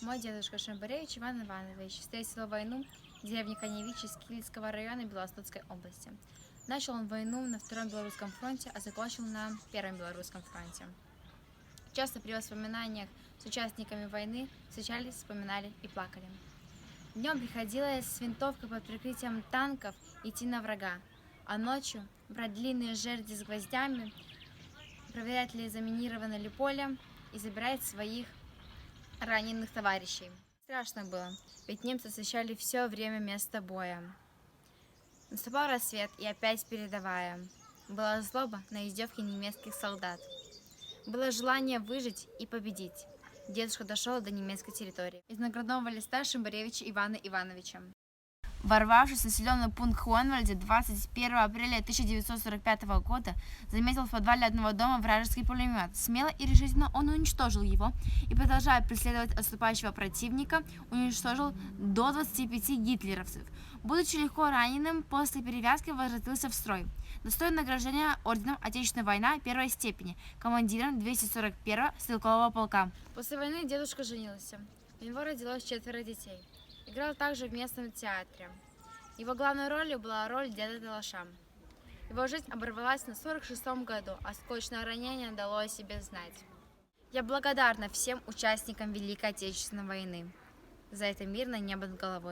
Мой дедушка Шамбаревич Иван Иванович встретил войну в деревне Коневичи Кильского района Белостокской области. Начал он войну на Втором Белорусском фронте, а закончил на Первом Белорусском фронте. Часто при воспоминаниях с участниками войны встречались, вспоминали и плакали. Днем приходилось с винтовкой под прикрытием танков идти на врага, а ночью брать длинные жерди с гвоздями, проверять ли заминировано ли поле и забирать своих раненых товарищей. Страшно было, ведь немцы освещали все время места боя. Наступал рассвет, и опять передовая. Была злоба на издевки немецких солдат. Было желание выжить и победить. Дедушка дошел до немецкой территории. Из наградного листа Шамбаревича Ивана Ивановича. Ворвавшись в населенный пункт Хуанвальде 21 апреля 1945 года, заметил в подвале одного дома вражеский пулемет. Смело и решительно он уничтожил его и, продолжая преследовать отступающего противника, уничтожил до 25 гитлеровцев. Будучи легко раненым, после перевязки возвратился в строй. Достоин награждения орденом Отечественной войны первой степени, командиром 241-го стрелкового полка. После войны дедушка женился. У него родилось 4 детей. Играл также в местном театре. Его главной ролью была роль деда Талаша. Его жизнь оборвалась на 46-м году, а осколочное ранение дало о себе знать. Я благодарна всем участникам Великой Отечественной войны за это мирное небо над головой.